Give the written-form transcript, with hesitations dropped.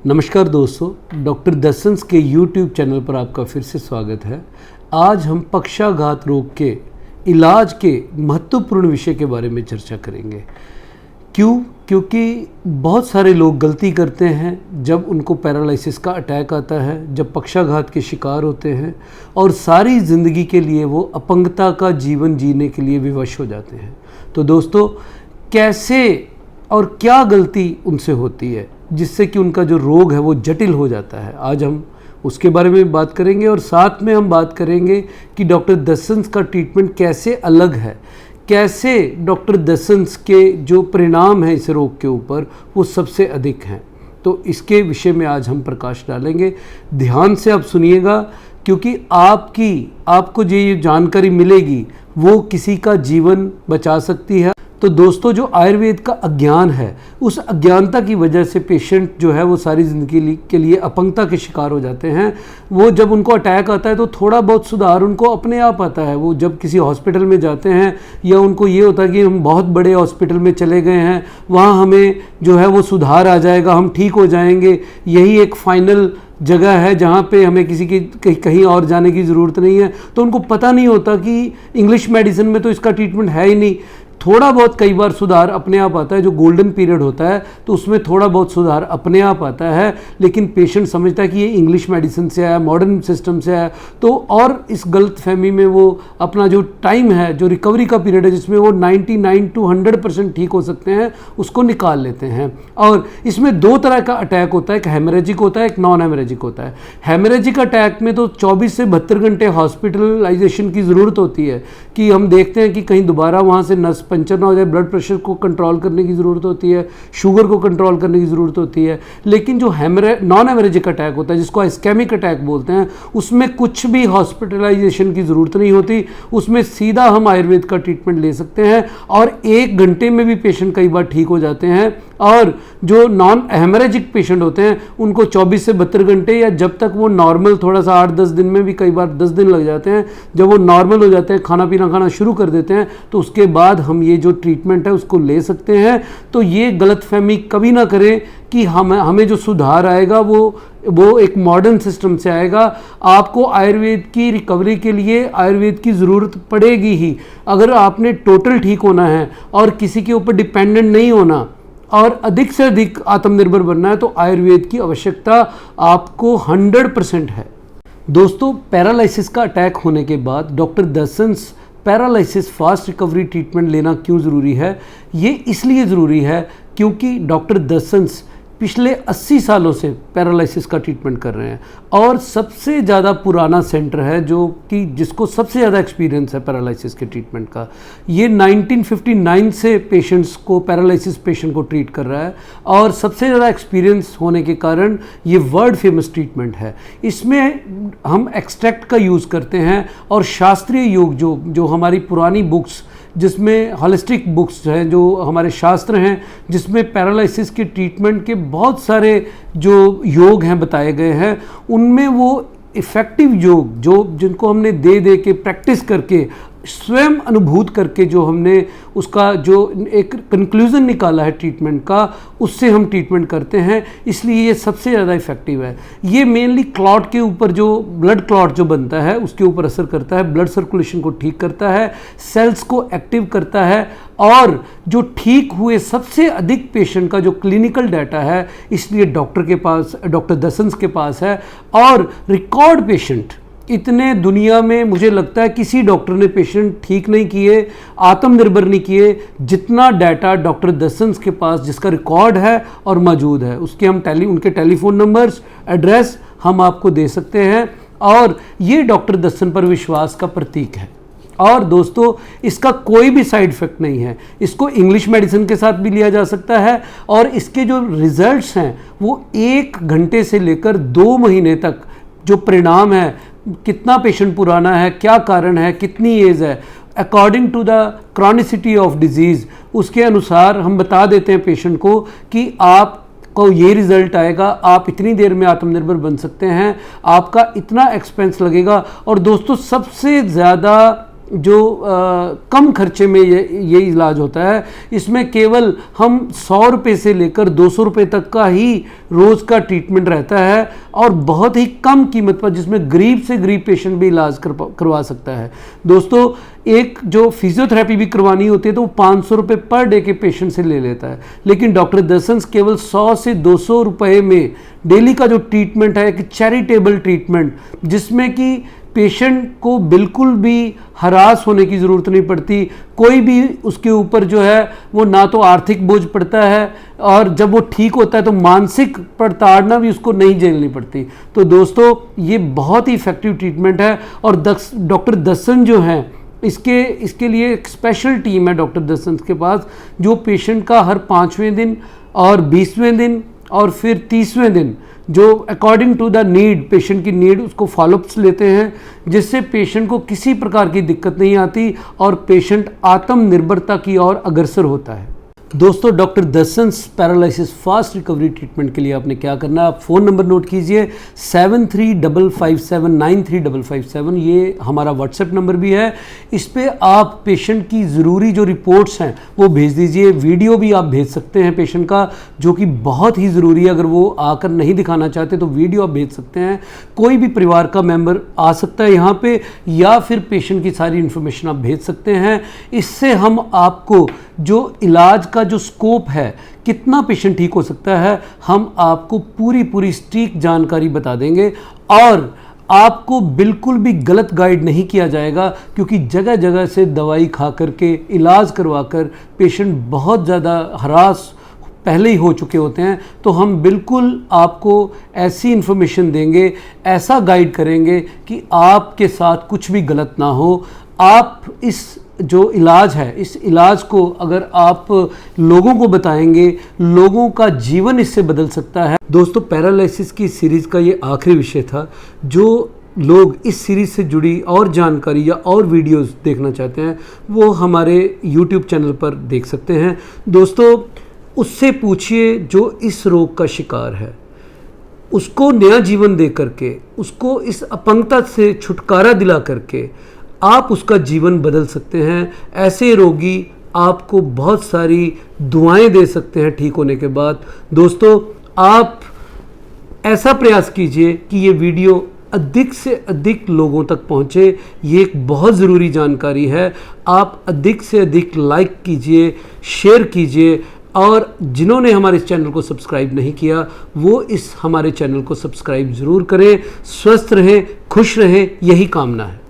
नमस्कार दोस्तों, डॉक्टर दर्शंस के YouTube चैनल पर आपका फिर से स्वागत है। आज हम पक्षाघात रोग के इलाज के महत्वपूर्ण विषय के बारे में चर्चा करेंगे। क्योंकि बहुत सारे लोग गलती करते हैं जब उनको पैरालिसिस का अटैक आता है, जब पक्षाघात के शिकार होते हैं और सारी ज़िंदगी के लिए वो अपंगता का जीवन जीने के लिए विवश हो जाते हैं। तो दोस्तों, कैसे और क्या गलती उनसे होती है जिससे कि उनका जो रोग है वो जटिल हो जाता है, आज हम उसके बारे में बात करेंगे। और साथ में हम बात करेंगे कि डॉक्टर दर्शंस का ट्रीटमेंट कैसे अलग है, कैसे डॉक्टर दर्शंस के जो परिणाम हैं इस रोग के ऊपर वो सबसे अधिक हैं। तो इसके विषय में आज हम प्रकाश डालेंगे। ध्यान से आप सुनिएगा, क्योंकि आपको जो ये जानकारी मिलेगी वो किसी का जीवन बचा सकती है। तो दोस्तों, जो आयुर्वेद का अज्ञान है, उस अज्ञानता की वजह से पेशेंट जो है वो सारी ज़िंदगी के लिए अपंगता के शिकार हो जाते हैं। वो जब उनको अटैक आता है तो थोड़ा बहुत सुधार उनको अपने आप आता है। वो जब किसी हॉस्पिटल में जाते हैं या उनको ये होता है कि हम बहुत बड़े हॉस्पिटल में चले गए हैं, वहाँ हमें जो है वो सुधार आ जाएगा, हम ठीक हो जाएंगे, यही एक फाइनल जगह है जहाँ पे हमें किसी की कहीं और जाने की ज़रूरत नहीं है। तो उनको पता नहीं होता कि इंग्लिश मेडिसिन में तो इसका ट्रीटमेंट है ही नहीं। थोड़ा बहुत कई बार सुधार अपने आप आता है, जो गोल्डन पीरियड होता है तो उसमें थोड़ा बहुत सुधार अपने आप आता है, लेकिन पेशेंट समझता है कि ये इंग्लिश मेडिसिन से आया, मॉडर्न सिस्टम से आया। तो और इस गलत फहमी में वो अपना जो टाइम है, जो रिकवरी का पीरियड है जिसमें वो 99 to 100% ठीक हो सकते हैं, उसको निकाल लेते हैं। और इसमें दो तरह का अटैक होता है, एक हेमरेजिक होता है, एक नॉन हेमरेजिक होता है। हेमरेजिक अटैक में तो 24 से 72 घंटे हॉस्पिटलाइजेशन की ज़रूरत होती है कि हम देखते हैं कि कहीं दोबारा वहाँ से नस पंचर ना हो जाए, ब्लड प्रेशर को कंट्रोल करने की ज़रूरत होती है, शुगर को कंट्रोल करने की ज़रूरत होती है। लेकिन जो नॉन हेमरेजिक अटैक होता है, जिसको आइस्केमिक अटैक बोलते हैं, उसमें कुछ भी हॉस्पिटलाइजेशन की ज़रूरत नहीं होती। उसमें सीधा हम आयुर्वेद का ट्रीटमेंट ले सकते हैं और 1 घंटे में भी पेशेंट कई बार ठीक हो जाते हैं। और जो नॉन हेमरेजिक पेशेंट होते हैं उनको 24 से 72 घंटे या जब तक वो नॉर्मल, थोड़ा सा 8-10 दिन में भी कई बार 10 दिन लग जाते हैं, जब वो नॉर्मल हो जाते हैं, खाना पीना खाना शुरू कर देते हैं, तो उसके बाद हम ये जो ट्रीटमेंट है उसको ले सकते हैं। तो ये गलतफहमी कभी ना करें कि हमें जो सुधार आएगा वो एक मॉडर्न सिस्टम से आएगा। आपको आयुर्वेद की रिकवरी के लिए आयुर्वेद की ज़रूरत पड़ेगी ही। अगर आपने टोटल ठीक होना है और किसी के ऊपर डिपेंडेंट नहीं होना और अधिक से अधिक आत्मनिर्भर बनना है, तो आयुर्वेद की आवश्यकता आपको 100% है। दोस्तों, पैरालिसिस का अटैक होने के बाद doctor Darshans paralysis fast recovery treatment लेना क्यों ज़रूरी है? ये इसलिए ज़रूरी है क्योंकि डॉक्टर दर्शंस पिछले 80 सालों से पैरालिसिस का ट्रीटमेंट कर रहे हैं और सबसे ज़्यादा पुराना सेंटर है जिसको सबसे ज़्यादा एक्सपीरियंस है पैरालिसिस के ट्रीटमेंट का। ये 1959 से पैरालिसिस पेशेंट को ट्रीट कर रहा है और सबसे ज़्यादा एक्सपीरियंस होने के कारण ये वर्ल्ड फेमस ट्रीटमेंट है। इसमें हम एक्सट्रैक्ट का यूज़ करते हैं और शास्त्रीय योग जो हमारी पुरानी बुक्स, जिसमें हॉलिस्टिक बुक्स हैं, जो हमारे शास्त्र हैं, जिसमें पैरालिसिस के ट्रीटमेंट के बहुत सारे जो योग हैं बताए गए हैं, उनमें वो इफ़ेक्टिव योग जिनको हमने दे के प्रैक्टिस करके स्वयं अनुभूत करके जो हमने उसका जो एक कंक्लूज़न निकाला है ट्रीटमेंट का, उससे हम ट्रीटमेंट करते हैं। इसलिए ये सबसे ज़्यादा इफ़ेक्टिव है। ये मेनली क्लॉट के ऊपर, जो ब्लड क्लॉट जो बनता है उसके ऊपर असर करता है, ब्लड सर्कुलेशन को ठीक करता है, सेल्स को एक्टिव करता है। और जो ठीक हुए सबसे अधिक पेशेंट का जो क्लिनिकल डाटा है, इसलिए डॉक्टर दर्शंस के पास है। और रिकॉर्ड पेशेंट इतने दुनिया में मुझे लगता है किसी डॉक्टर ने पेशेंट ठीक नहीं किए, आत्मनिर्भर नहीं किए, जितना डाटा डॉक्टर दर्शंस के पास, जिसका रिकॉर्ड है और मौजूद है। उसके हम उनके टेलीफोन नंबर्स, एड्रेस हम आपको दे सकते हैं और ये डॉक्टर दर्शन पर विश्वास का प्रतीक है। और दोस्तों, इसका कोई भी साइड इफ़ेक्ट नहीं है। इसको इंग्लिश मेडिसिन के साथ भी लिया जा सकता है और इसके जो रिजल्ट्स हैं वो 1 घंटे से लेकर 2 महीने तक जो परिणाम है, कितना पेशेंट पुराना है, क्या कारण है, कितनी एज है, according to the chronicity of disease, उसके अनुसार हम बता देते हैं पेशेंट को कि आपको ये रिज़ल्ट आएगा, आप इतनी देर में आत्मनिर्भर बन सकते हैं, आपका इतना एक्सपेंस लगेगा। और दोस्तों, सबसे ज़्यादा जो कम खर्चे में ये इलाज होता है। इसमें केवल हम 100 रुपये से लेकर 200 रुपये तक का ही रोज़ का ट्रीटमेंट रहता है और बहुत ही कम कीमत पर, जिसमें गरीब से गरीब पेशेंट भी इलाज करवा सकता है। दोस्तों, एक जो फिजियोथेरेपी भी करवानी होती है तो वो 500 रुपये पर डे के पेशेंट से ले लेता है, लेकिन डॉक्टर दर्शंस केवल 100 से 200 रुपये में डेली का जो ट्रीटमेंट है, एक चैरिटेबल ट्रीटमेंट, जिसमें कि पेशेंट को बिल्कुल भी हरास होने की ज़रूरत नहीं पड़ती, कोई भी उसके ऊपर जो है वो ना तो आर्थिक बोझ पड़ता है और जब वो ठीक होता है तो मानसिक प्रताड़ना भी उसको नहीं झेलनी पड़ती। तो दोस्तों, ये बहुत ही इफेक्टिव ट्रीटमेंट है और डॉक्टर दर्शन जो हैं इसके लिए एक स्पेशल टीम है डॉक्टर दर्शन के पास, जो पेशेंट का हर 5वें दिन और 20वें दिन और फिर 30वें दिन जो according to the need, patient की नीड, उसको फॉलोअप्स लेते हैं, जिससे पेशेंट को किसी प्रकार की दिक्कत नहीं आती और पेशेंट आत्मनिर्भरता की ओर अग्रसर होता है। दोस्तों, doctor Darshans paralysis fast recovery treatment के लिए आपने क्या करना है, आप फ़ोन नंबर नोट कीजिए 7355793557, ये हमारा व्हाट्सएप नंबर भी है। इस पे आप पेशेंट की ज़रूरी जो रिपोर्ट्स हैं वो भेज दीजिए, वीडियो भी आप भेज सकते हैं पेशेंट का, जो कि बहुत ही ज़रूरी है। अगर वो आकर नहीं दिखाना चाहते तो वीडियो आप भेज सकते हैं। कोई भी परिवार का मेम्बर आ सकता है यहाँ पे, या फिर पेशेंट की सारी इन्फॉर्मेशन आप भेज सकते हैं। इससे हम आपको जो इलाज का जो स्कोप है, कितना पेशेंट ठीक हो सकता है, हम आपको पूरी सटीक जानकारी बता देंगे और आपको बिल्कुल भी गलत गाइड नहीं किया जाएगा, क्योंकि जगह जगह से दवाई खा करके इलाज करवाकर पेशेंट बहुत ज़्यादा हरास पहले ही हो चुके होते हैं। तो हम बिल्कुल आपको ऐसी इन्फॉर्मेशन देंगे, ऐसा गाइड करेंगे कि आपके साथ कुछ भी गलत ना हो। आप इस जो इलाज है, इस इलाज को अगर आप लोगों को बताएंगे, लोगों का जीवन इससे बदल सकता है। दोस्तों, पैरालिसिस की सीरीज़ का ये आखिरी विषय था। जो लोग इस सीरीज़ से जुड़ी और जानकारी या और वीडियोस देखना चाहते हैं वो हमारे YouTube चैनल पर देख सकते हैं। दोस्तों, उससे पूछिए जो इस रोग का शिकार है, उसको नया जीवन दे करके, उसको इस अपंगता से छुटकारा दिला करके आप उसका जीवन बदल सकते हैं। ऐसे रोगी आपको बहुत सारी दुआएं दे सकते हैं ठीक होने के बाद। दोस्तों, आप ऐसा प्रयास कीजिए कि ये वीडियो अधिक से अधिक लोगों तक पहुंचे। ये एक बहुत ज़रूरी जानकारी है। आप अधिक से अधिक लाइक कीजिए, शेयर कीजिए, और जिन्होंने हमारे इस चैनल को सब्सक्राइब नहीं किया वो इस हमारे चैनल को सब्सक्राइब ज़रूर करें। स्वस्थ रहें, खुश रहें, यही कामना है।